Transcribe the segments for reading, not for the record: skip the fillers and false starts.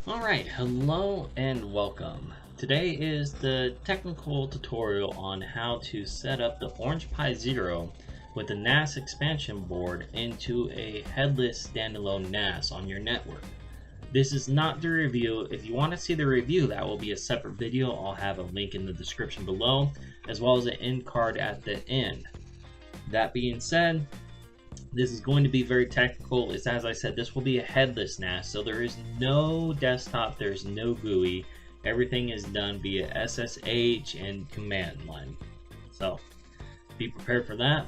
Alright, hello and welcome. Today is the technical tutorial on how to set up the OrangePi Zero with the NAS expansion board into a headless standalone NAS on your network. This is not the review. If you want to see the review, that will be a separate video. I'll have a link in the description below, as well as an end card at the end. That being said, this is going to be very technical. As I said, this will be a headless NAS, so there is no desktop, there's no GUI. Everything is done via SSH and command line. So be prepared for that,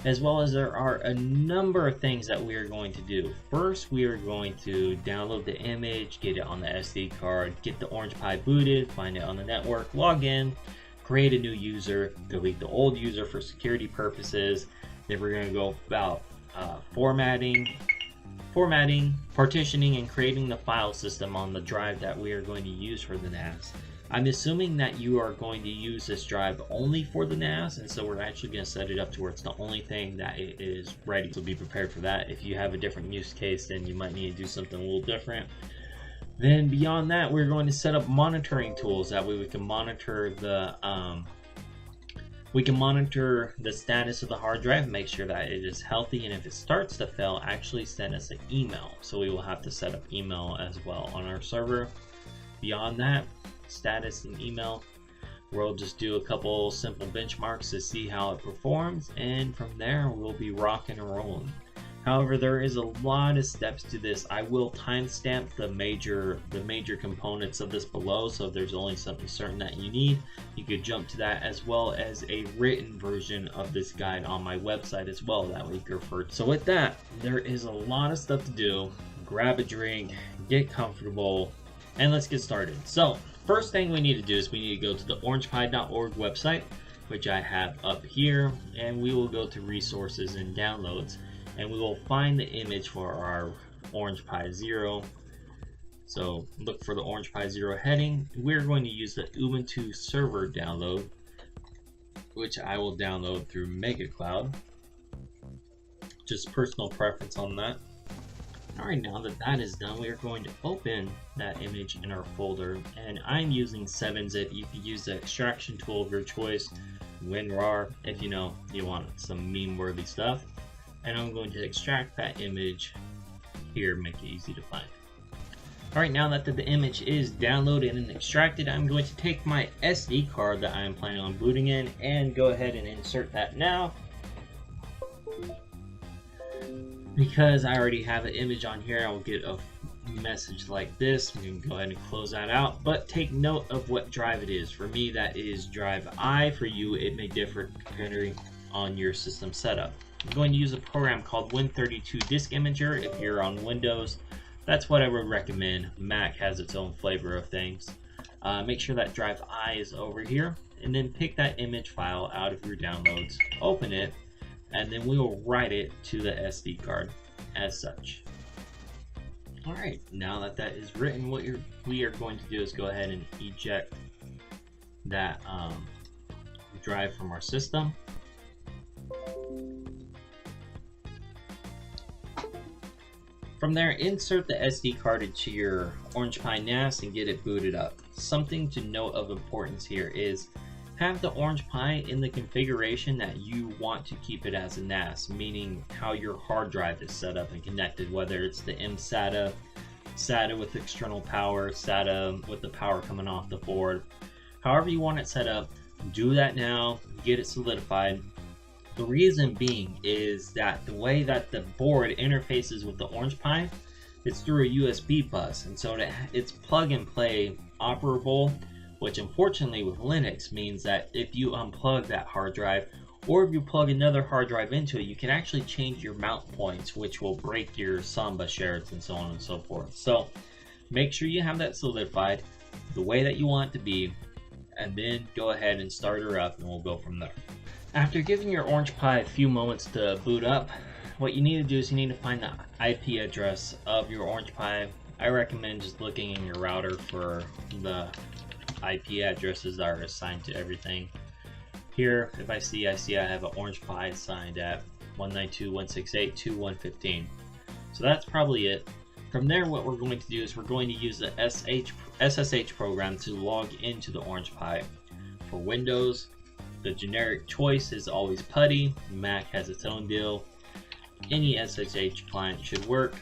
as well as there are a number of things that we are going to do. First, we are going to download the image, get it on the SD card, get the OrangePi booted, find it on the network, log in, create a new user, delete the old user for security purposes. Then we're going to go about formatting, partitioning, and creating the file system on the drive that we are going to use for the NAS. I'm assuming that you are going to use this drive only for the NAS, and so we're actually going to set it up to where it's the only thing that it is ready. So be prepared for that. If you have a different use case, then you might need to do something a little different. Then beyond that, we're going to set up monitoring tools. That way we can monitor the status of the hard drive, make sure that it is healthy, and if it starts to fail, actually send us an email. So we will have to set up email as well on our server. Beyond that, status and email, we'll just do a couple simple benchmarks to see how it performs, and from there we'll be rocking and rolling. However, there is a lot of steps to this. I will timestamp the major components of this below, so if there's only something certain that you need, you could jump to that, as well as a written version of this guide on my website as well. That way you can refer. So with that, there is a lot of stuff to do. Grab a drink, get comfortable, and let's get started. So first thing we need to do is we need to go to the orangepi.org website, which I have up here, and we will go to resources and downloads, and we will find the image for our OrangePi Zero. So look for the OrangePi Zero heading. We're going to use the Ubuntu server download, which I will download through MegaCloud. Just personal preference on that. Alright, now that that is done, we are going to open that image in our folder, and I'm using 7-zip. You can use the extraction tool of your choice, WinRAR, if you want some meme-worthy stuff. And I'm going to extract that image here, make it easy to find. Alright, now that the image is downloaded and extracted, I'm going to take my SD card that I am planning on booting in and go ahead and insert that now. Because I already have an image on here, I'll get a message like this. We can go ahead and close that out, but take note of what drive it is. For me, that is drive I. For you, it may differ depending on your system setup. I'm going to use a program called Win32 Disk Imager. If you're on Windows, that's what I would recommend. Mac has its own flavor of things. Make sure that drive I is over here, and then pick that image file out of your downloads, open it, and then we will write it to the SD card as such. Alright, now that that is written, what we are going to do is go ahead and eject that drive from our system. From there, insert the SD card into your OrangePi NAS and get it booted up. Something to note of importance here is have the OrangePi in the configuration that you want to keep it as a NAS, meaning how your hard drive is set up and connected, whether it's the mSATA, SATA with external power, SATA with the power coming off the board. However you want it set up, do that now, get it solidified. The reason being is that the way that the board interfaces with the OrangePi, it's through a USB bus, and so it's plug and play operable, which unfortunately with Linux means that if you unplug that hard drive, or if you plug another hard drive into it, you can actually change your mount points, which will break your Samba shards and so on and so forth. So make sure you have that solidified the way that you want it to be, and then go ahead and start her up, and we'll go from there. After giving your OrangePi a few moments to boot up, what you need to do is you need to find the IP address of your OrangePi. I recommend just looking in your router for the IP addresses that are assigned to everything. Here, if I see I have an OrangePi assigned at 192.168.2.115. So that's probably it. From there, what we're going to do is we're going to use the SSH program to log into the OrangePi. For Windows, the generic choice is always PuTTY. Mac has its own deal. Any SSH client should work.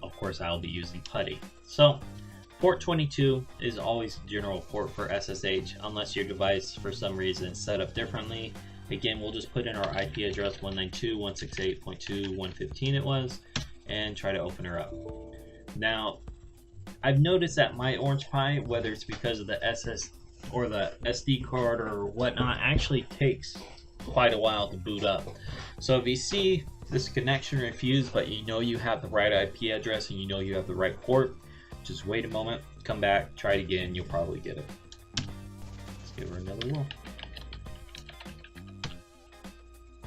Of course, I'll be using PuTTY. So, port 22 is always the general port for SSH, unless your device, for some reason, is set up differently. Again, we'll just put in our IP address 192.168.2.115 it was, and try to open her up. Now, I've noticed that my OrangePi, whether it's because of the SS or the SD card or whatnot, actually takes quite a while to boot up. So if you see this connection refused, but you know you have the right IP address and you know you have the right port, just wait a moment, come back, try it again, you'll probably get it. Let's give her another whirl.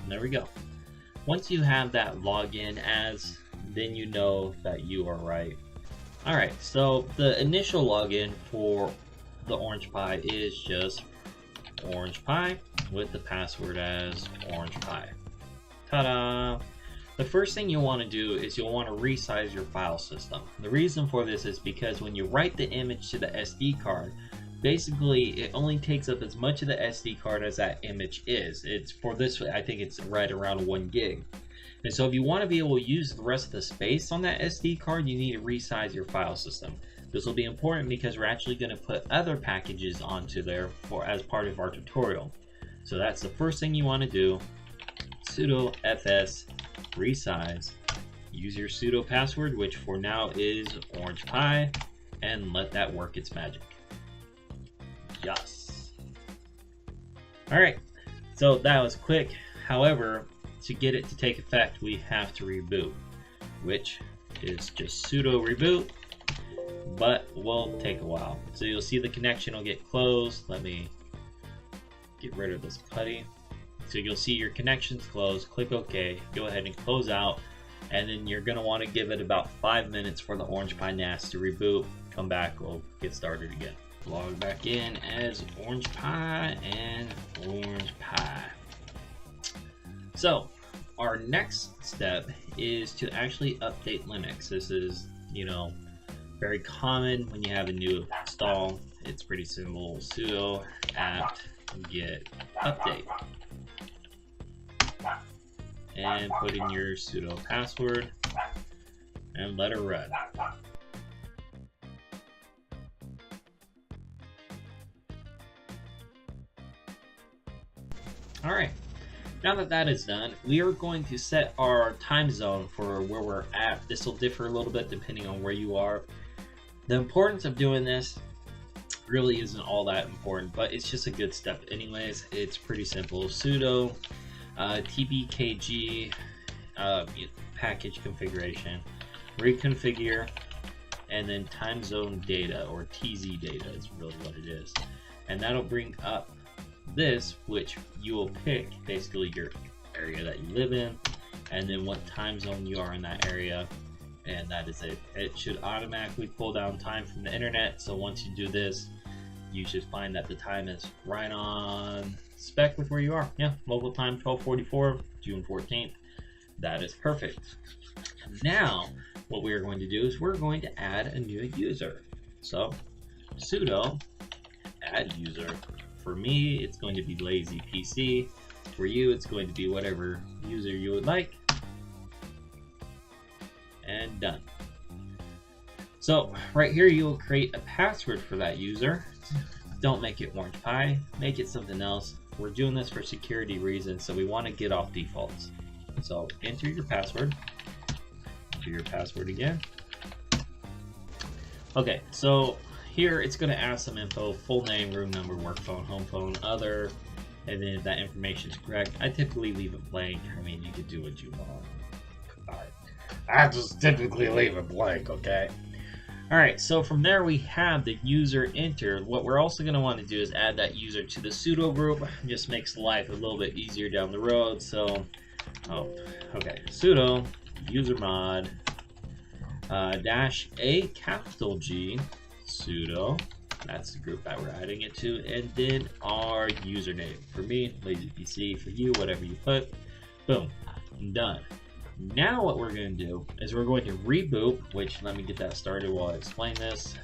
And there we go. Once you have that login as, then you know that you are right. Alright, so the initial login for the OrangePi is just OrangePi with the password as OrangePi. Ta-da! The first thing you'll want to do is you'll want to resize your file system. The reason for this is because when you write the image to the SD card, basically it only takes up as much of the SD card as that image is. It's for this, I think it's right around 1 gig. And so if you want to be able to use the rest of the space on that SD card, you need to resize your file system. This will be important because we're actually going to put other packages onto there as part of our tutorial. So that's the first thing you want to do. Sudo fs resize. Use your sudo password, which for now is OrangePi, and let that work its magic. Yes. Alright, so that was quick. However, to get it to take effect, we have to reboot, which is just sudo reboot, but will take a while. So you'll see the connection will get closed. Let me get rid of this PuTTY. So you'll see your connection's closed. Click OK, go ahead and close out, and then you're going to want to give it about 5 minutes for the OrangePi NAS to reboot. Come back, we'll get started again. Log back in as OrangePi and OrangePi. So our next step is to actually update Linux. This is, very common when you have a new install. It's pretty simple. Sudo apt get update. And put in your sudo password and let it run. Alright, now that that is done, we are going to set our time zone for where we're at. This will differ a little bit depending on where you are. The importance of doing this really isn't all that important, but it's just a good step anyways. It's pretty simple. Sudo tbkg package configuration, reconfigure, and then time zone data, or TZ data is really what it is. And that'll bring up this, which you will pick basically your area that you live in, and then what time zone you are in that area, and that is it. It should automatically pull down time from the internet, so once you do this, you should find that the time is right on spec with where you are. Yeah, local time 12:44, June 14th. That is perfect. Now, what we are going to do is we're going to add a new user. So, sudo add user. For me, it's going to be lazy PC. For you, it's going to be whatever user you would like. And done. So, right here, you'll create a password for that user. Don't make it OrangePi, make it something else. We're doing this for security reasons, so we want to get off defaults. So, enter your password. Enter your password again. Okay, so here it's going to ask some info: full name, room number, work phone, home phone, other, and then if that information is correct, I typically leave it blank. I mean, you could do what you want. I just typically leave it blank, okay? Alright, so from there we have the user entered. What we're also going to want to do is add that user to the sudo group. It just makes life a little bit easier down the road. So, sudo usermod -a capital G sudo, that's the group that we're adding it to, and then our username. For me, lazy PC. For you, whatever you put. Boom, I'm done. Now what we're going to do is we're going to reboot, which let me get that started while I explain this.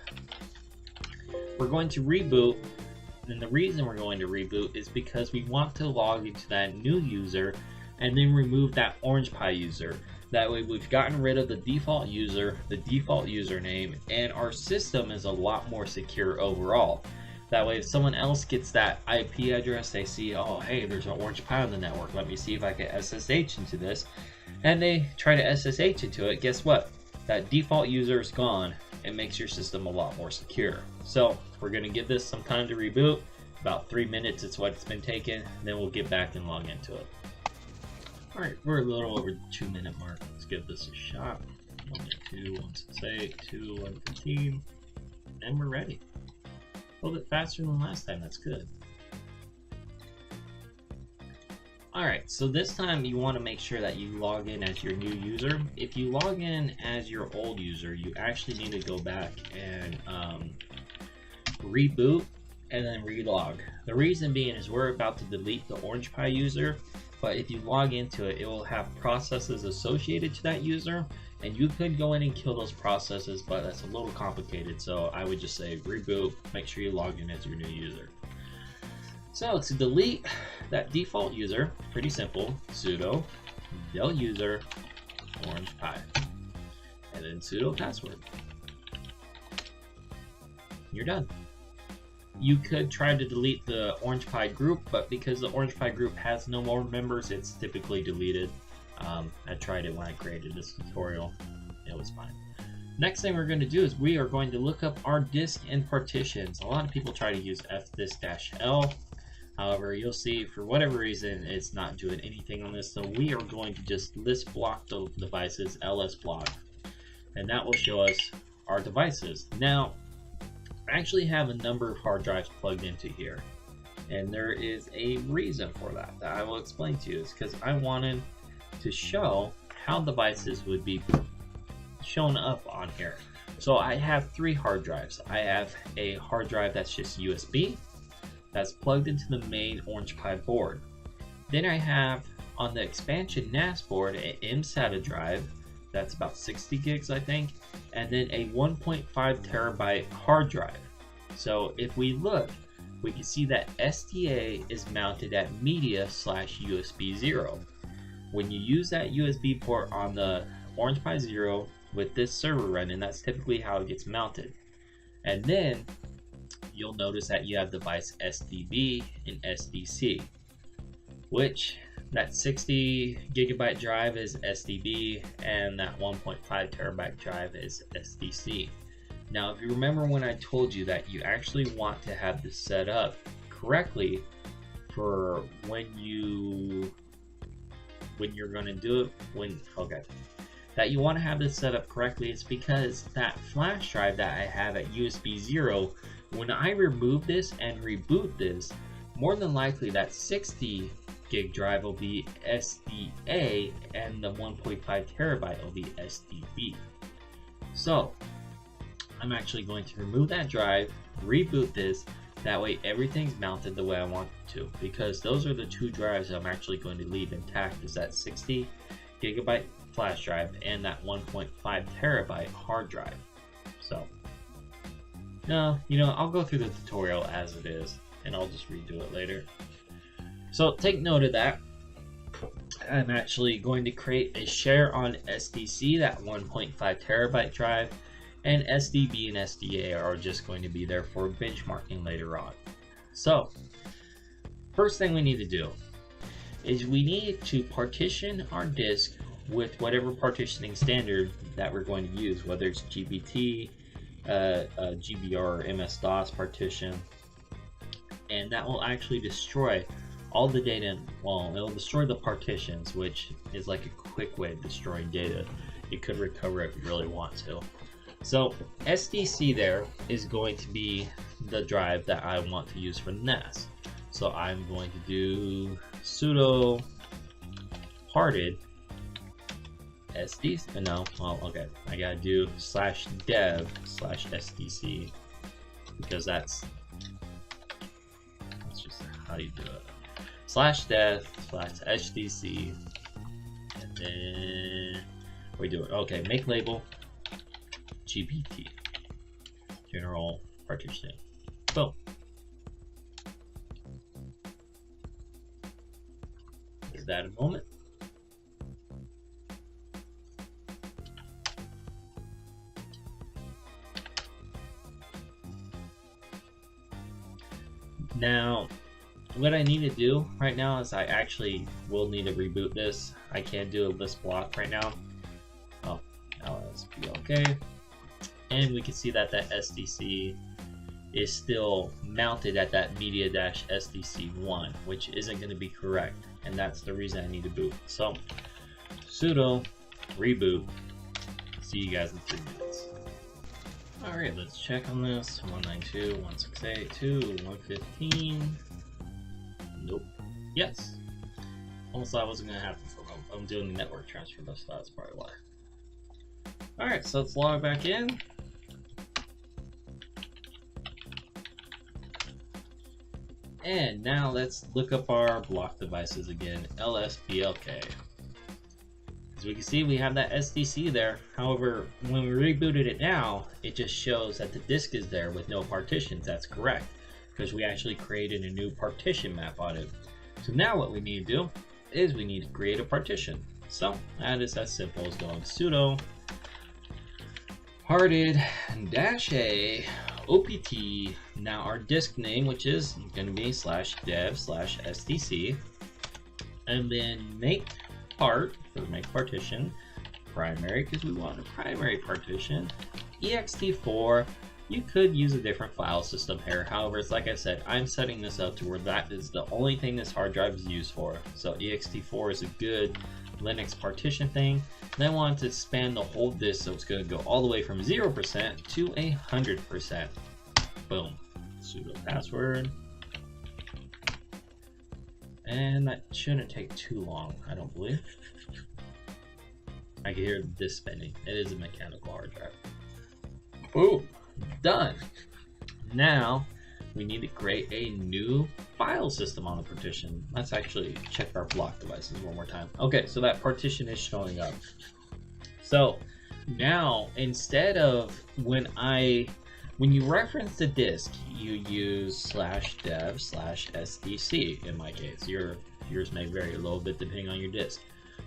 We're going to reboot, and the reason we're going to reboot is because we want to log into that new user and then remove that OrangePi user. That way we've gotten rid of the default user, the default username, and our system is a lot more secure overall. That way if someone else gets that IP address, they see, oh hey, there's an OrangePi on the network, let me see if I can SSH into this, and they try to SSH into it, guess what? That default user is gone. It makes your system a lot more secure. So we're going to give this some time to reboot. About 3 minutes is what it's been taking, then we'll get back and log into it. Alright, we're a little over the 2 minute mark. Let's give this a shot. 192.168.2.115, and we're ready. A little bit faster than last time, that's good. Alright, so this time you want to make sure that you log in as your new user. If you log in as your old user, you actually need to go back and reboot and then relog. The reason being is we're about to delete the OrangePi user, but if you log into it, it will have processes associated to that user, and you could go in and kill those processes, but that's a little complicated, so I would just say reboot, make sure you log in as your new user. So to delete that default user, pretty simple, sudo del user OrangePi, and then sudo password. You're done. You could try to delete the OrangePi group, but because the OrangePi group has no more members, it's typically deleted. I tried it when I created this tutorial. It was fine. Next thing we're going to do is we are going to look up our disk and partitions. A lot of people try to use fdisk-l. However, you'll see for whatever reason it's not doing anything on this, so we are going to just list block the devices, ls block, and that will show us our devices. Now, I actually have a number of hard drives plugged into here, and there is a reason for that I will explain to you. It's because I wanted to show how devices would be shown up on here. So I have 3 hard drives. I have a hard drive that's just USB, that's plugged into the main OrangePi board. Then I have on the expansion NAS board an mSATA drive that's about 60 gigs I think, and then a 1.5 terabyte hard drive. So if we look, we can see that SDA is mounted at media/USB 0. When you use that USB port on the OrangePi Zero with this server running, that's typically how it gets mounted. And then you'll notice that you have device SDB and SDC, which that 60 gigabyte drive is SDB and that 1.5 terabyte drive is SDC. Now, if you remember when I told you that you actually want to have this set up correctly for when you're going to do it, that you want to have this set up correctly, it's because that flash drive that I have at USB 0, when I remove this and reboot this, more than likely that 60 gig drive will be SDA and the 1.5 terabyte will be SDB. So I'm actually going to remove that drive, reboot this, that way everything's mounted the way I want it to, because those are the 2 drives I'm actually going to leave intact, is that 60 gigabyte flash drive and that 1.5 terabyte hard drive. So no, I'll go through the tutorial as it is and I'll just redo it later. So take note of that. I'm actually going to create a share on SDC, that 1.5 terabyte drive, and SDB and SDA are just going to be there for benchmarking later on. So first thing we need to do is we need to partition our disk with whatever partitioning standard that we're going to use, whether it's GBT, GBR, or MS-DOS partition, and that will actually destroy all the data. Well, it'll destroy the partitions, which is like a quick way of destroying data. You could recover it if you really want to. So SDC there is going to be the drive that I want to use for NAS. So I'm going to do sudo parted SDC. No, well, okay. I gotta do /dev/SDC because that's just how you do it. /dev/SDC, and Then we do it. Okay, make label GPT general partitioning. Boom. Give that a moment. Now, what I need to do right now is I actually will need to reboot this. I can't do a list block right now. Oh, LSP, okay. And we can see that that SDC is still mounted at that media-SDC1, which isn't going to be correct. And that's the reason I need to boot. So, sudo reboot. See you guys in 3 minutes. Alright, let's check on this. 192.168.2.115. Nope. Yes. Almost thought I wasn't going to happen for them. I'm doing the network transfer, though, so that's probably why. Alright, so let's log back in. And now let's look up our block devices again. LSBLK. As we can see, we have that SDC there. However, when we rebooted it now, it just shows that the disk is there with no partitions. That's correct, because we actually created a new partition map on it. So now what we need to do is we need to create a partition. So that is as simple as going sudo hearted-a opt. Now our disk name, which is going to be /dev/sdc, and then make part for the make partition primary, because we want a primary partition, ext4. You could use a different file system here. However, it's like I said, I'm setting this up to where that is the only thing this hard drive is used for. So ext4 is a good Linux partition thing. And I want to span the whole disk, so it's going to go all the way from 0% to 100%. Boom. Sudo password. And that shouldn't take too long, I don't believe. I can hear this spinning. It is a mechanical hard drive. Boom. Done. Now we need to create a new file system on the partition. Let's actually check our block devices one more time. Okay, so that partition is showing up. So now instead of when you reference the disk, you use /dev/sdc. In my case, yours may vary a little bit depending on your disk.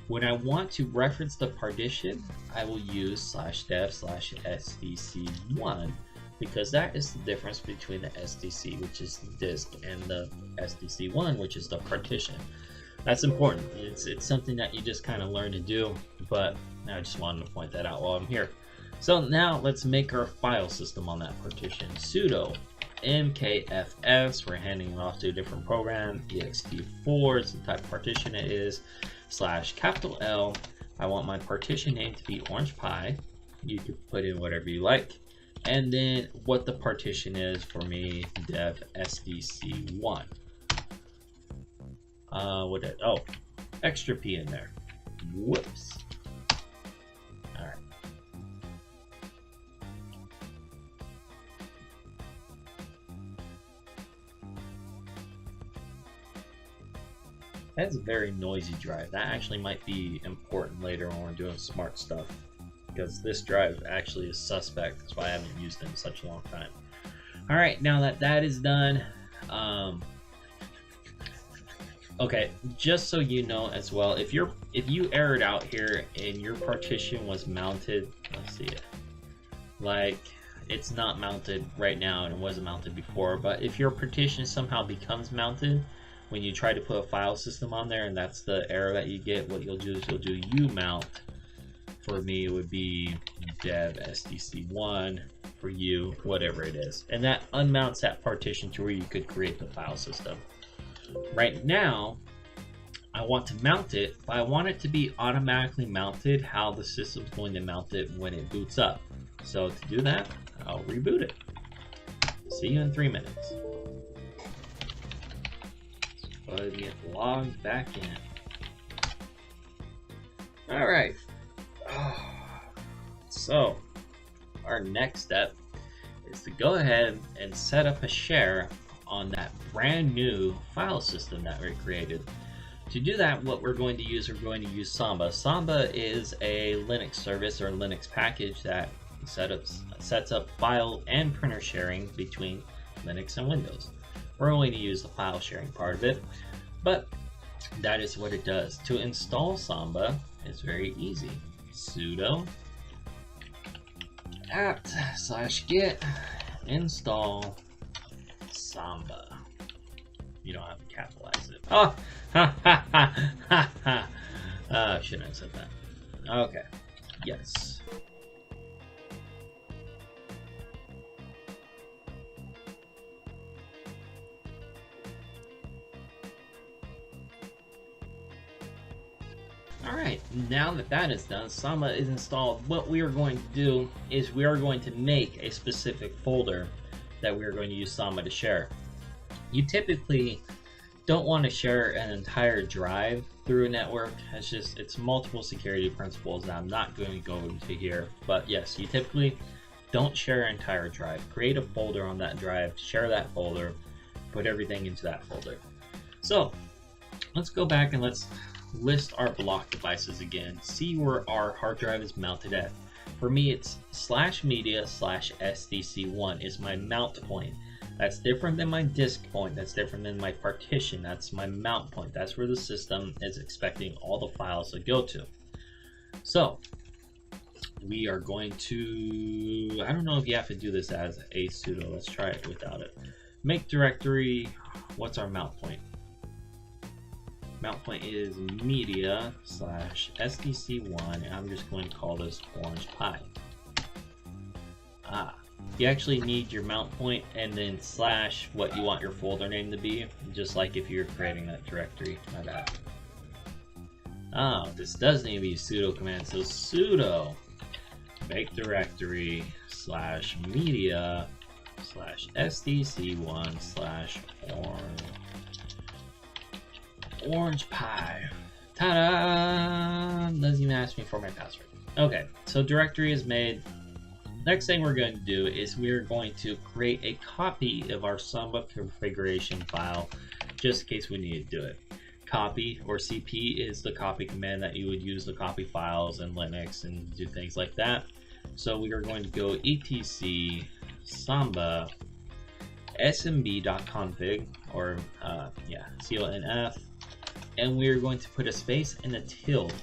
When I want to reference the partition, I will use /dev/sdc1, because that is the difference between the SDC, which is the disk, and the SDC1, which is the partition. That's important. It's something that you just kind of learn to do, but I just wanted to point that out while I'm here. So now let's make our file system on that partition. Sudo mkfs, we're handing it off to a different program. ext4 is the type of partition it is. /L. I want my partition name to be OrangePi. You can put in whatever you like. And then what the partition is for me, dev sdc1. Extra P in there. Whoops. Alright. That's a very noisy drive. That actually might be important later when we're doing smart stuff, because this drive actually is suspect. That's why I haven't used it in such a long time. Alright, now that that is done, okay, just so you know as well, if you errored out here and your partition was mounted, let's see it, like it's not mounted right now and it wasn't mounted before, but if your partition somehow becomes mounted when you try to put a file system on there, and that's the error that you get, what you'll do is you'll do umount. For me, it would be dev sdc1. For you, whatever it is, and that unmounts that partition to where you could create the file system. Right now, I want to mount it, but I want it to be automatically mounted how the system's going to mount it when it boots up. So to do that, I'll reboot it. See you in 3 minutes. But get logged back in. Alright. So, our next step is to go ahead and set up a share on that brand new file system that we created. To do that, what we're going to use Samba. Samba is a Linux service or Linux package that sets up file and printer sharing between Linux and Windows. We're only to use the file sharing part of it, but that is what it does. To install Samba is very easy. Sudo apt/get install Samba. You don't have to capitalize it. Oh, I shouldn't have said that. Okay, yes. Alright, now that that is done, Samba is installed, what we are going to do is we are going to make a specific folder that we are going to use Samba to share. You typically don't want to share an entire drive through a network. It's multiple security principles that I'm not going to go into here. But yes, you typically don't share an entire drive. Create a folder on that drive, share that folder, put everything into that folder. So let's go back and let's list our block devices again. See where our hard drive is mounted at. For me, it's /media/SDC1 is my mount point. That's different than my disk point, that's different than my partition, that's my mount point. That's where the system is expecting all the files to go to. So, we are going to, I don't know if you have to do this as a sudo, let's try it without it. Make directory, what's our mount point? Mount point is media/SDC1, and I'm just going to call this OrangePi. You actually need your mount point and then / what you want your folder name to be, just like if you're creating that directory. My bad. This does need to be a sudo command, so sudo make directory /media/SDC1/OrangePi. Ta-da! Doesn't even ask me for my password. Okay, so directory is made. Next thing we're going to do is we're going to create a copy of our Samba configuration file, just in case we need to do it. Copy, or CP, is the copy command that you would use to copy files in Linux and do things like that. So we are going to go etc samba smb.config, or conf, and we're going to put a space and a tilde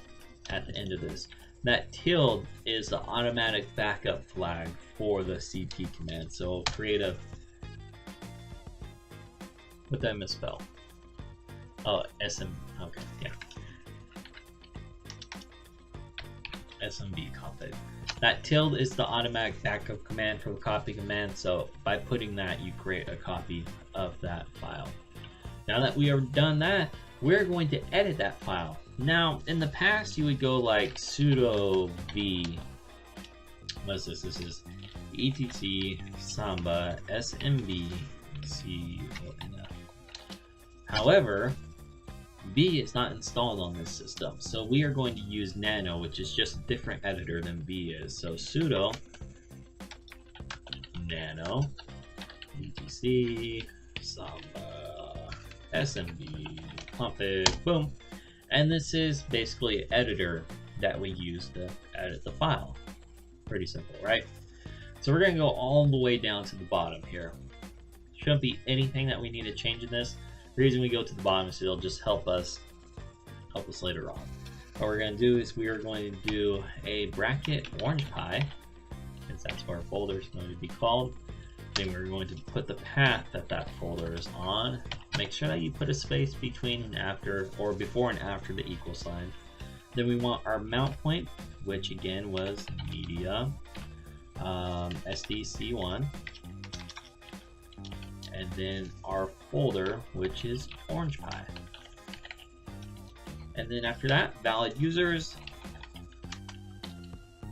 at the end of this. That tilde is the automatic backup flag for the CP command. So create a, what did I misspell? Oh, SM, okay, yeah. SMB config. That tilde is the automatic backup command for the copy command. So by putting that, you create a copy of that file. Now that we have done that, we're going to edit that file. Now, in the past, you would go like sudo v, what is this? This is etc samba smb conf. However, v is not installed on this system, so we are going to use nano, which is just a different editor than v is. So sudo nano etc samba smb config, boom. And this is basically an editor that we use to edit the file. Pretty simple, right? So we're going to go all the way down to the bottom here. Shouldn't be anything that we need to change in this. The reason we go to the bottom is it'll just help us later on. What we're going to do is we are going to do a bracket OrangePi, because that's what our folder is going to be called. Then we're going to put the path that that folder is on. Make sure that you put a space between and after, or before and after the equal sign. Then we want our mount point, which again was media SDC1, and then our folder, which is OrangePi. And then after that, valid users,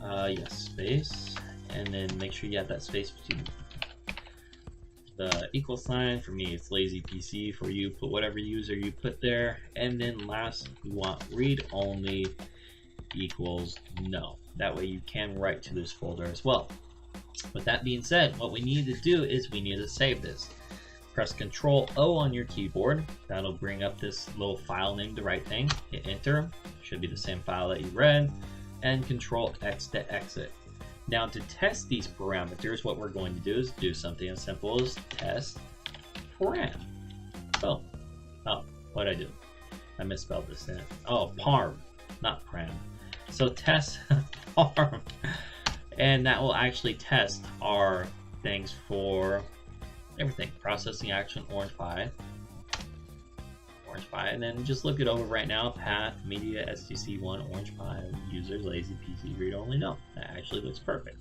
yes, space, and then make sure you have that space between the equal sign. For me, it's lazy PC. For you, put whatever user you put there. And then last, we want read only equals no. That way you can write to this folder as well. With that being said, what we need to do is we need to save this. Press Control O on your keyboard. That'll bring up this little file name, the right thing. Hit enter. Should be the same file that you read. And Control X to exit. Now to test these parameters, what we're going to do is do something as simple as test param. Oh, what'd I do? I misspelled this in. Oh, parm, not param. So test parm. And that will actually test our things for everything. Processing action, OrangePi, and then just look it over right now. Path, media, STC1, OrangePi, user, lazy PC, read only. No, that actually looks perfect.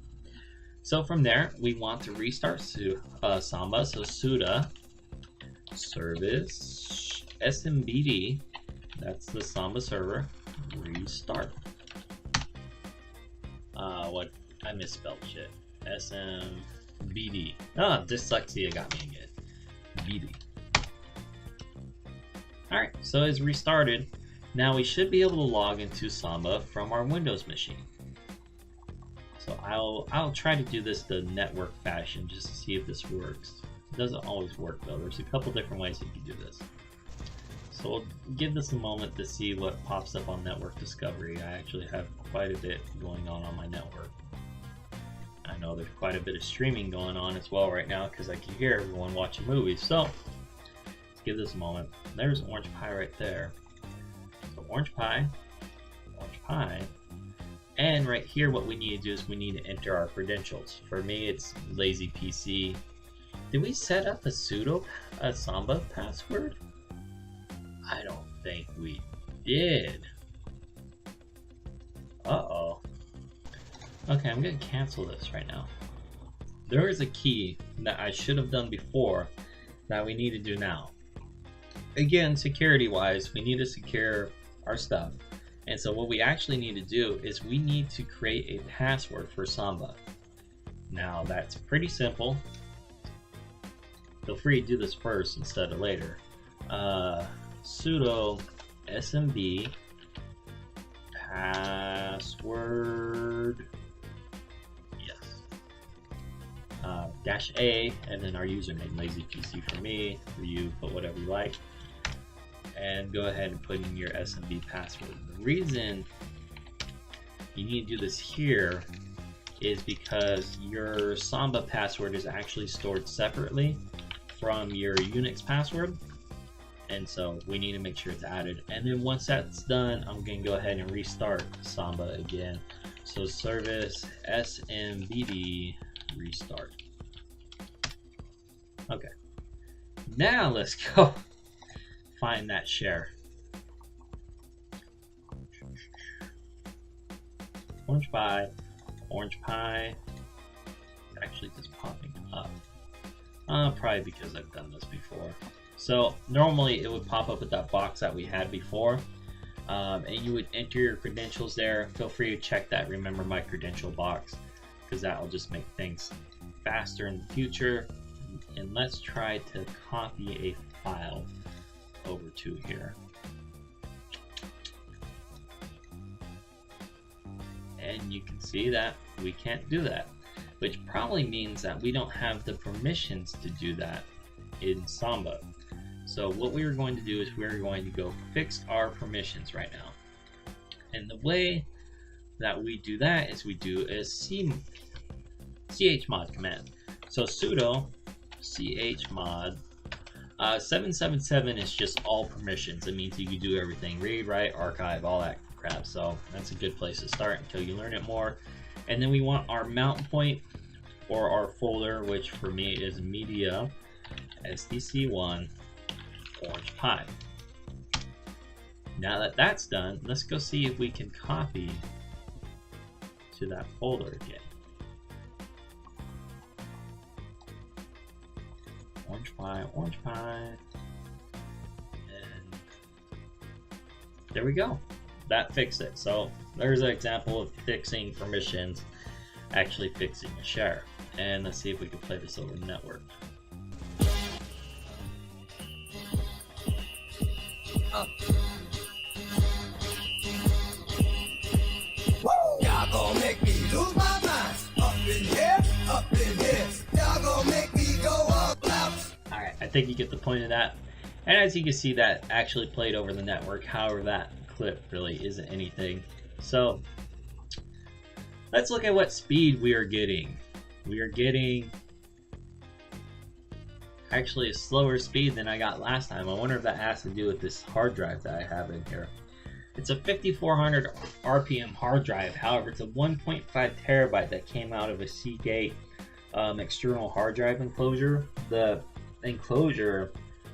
So from there, we want to restart Samba. So sudo service smbd, that's the Samba server, restart. What? I misspelled shit. SMBD. Dyslexia got me again. BD. Alright, so it's restarted. Now we should be able to log into Samba from our Windows machine. So I'll try to do this the network fashion just to see if this works. It doesn't always work though. There's a couple different ways you can do this. So we'll give this a moment to see what pops up on network discovery. I actually have quite a bit going on my network. I know there's quite a bit of streaming going on as well right now because I can hear everyone watching movies. So let's give this a moment. There's OrangePi right there. So OrangePi, and right here what we need to do is we need to enter our credentials. For me it's lazy PC. Did we set up a Samba password? I don't think we did. Uh-oh. Okay, I'm going to cancel this right now. There is a key that I should have done before that we need to do now. Again, security-wise, we need to secure our stuff. And so what we actually need to do is we need to create a password for Samba. Now, that's pretty simple. Feel free to do this first instead of later. Sudo smb password, yes, -a, and then our username, lazy PC for me, for you, put whatever you like, and go ahead and put in your smb password. The reason you need to do this here is because your Samba password is actually stored separately from your Unix password. And so we need to make sure it's added. And then once that's done, I'm going to go ahead and restart Samba again. So service smbd restart. Okay. Now let's go find that share. OrangePi. It's actually just popping up. Probably because I've done this before. So normally it would pop up with that box that we had before, and you would enter your credentials there. Feel free to check that remember my credential box, because that will just make things faster in the future. And let's try to copy a file over to here. And you can see that we can't do that, which probably means that we don't have the permissions to do that in Samba. So what we are going to do is we're going to go fix our permissions right now. And the way that we do that is we do a chmod command. So sudo chmod 777 is just all permissions. It means you can do everything, read, write, archive, all that crap. So that's a good place to start until you learn it more. And then we want our mount point or our folder, which for me is media STC1 OrangePi. Now that that's done, let's go see if we can copy to that folder again. OrangePi, and there we go. That fixed it. So there's an example of fixing permissions, actually fixing a share. And let's see if we can play this over the network. Y'all gon' make me lose my mind. Up in here, y'all gon' make me go all out. Alright, I think you get the point of that. And as you can see, that actually played over the network. However, that clip really isn't anything. So let's look at what speed we are getting. We are getting actually a slower speed than I got last time. I wonder if that has to do with this hard drive that I have in here. It's a 5400 RPM hard drive. However, it's a 1.5 terabyte that came out of a Seagate external hard drive enclosure. The enclosure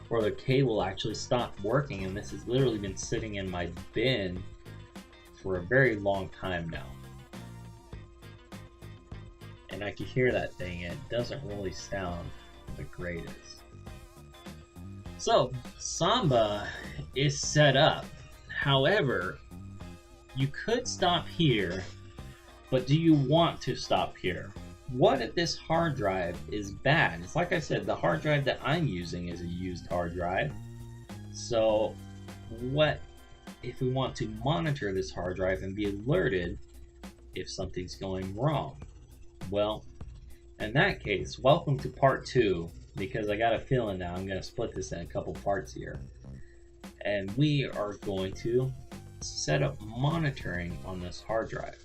or the cable actually stopped working, and this has literally been sitting in my bin for a very long time now. And I can hear that thing, and it doesn't really sound the greatest. So Samba is set up. However, you could stop here, but do you want to stop here? What if this hard drive is bad? It's like I said, the hard drive that I'm using is a used hard drive. So what if we want to monitor this hard drive and be alerted if something's going wrong? Well, in that case, welcome to part 2, because I got a feeling now I'm going to split this in a couple parts here. And we are going to set up monitoring on this hard drive.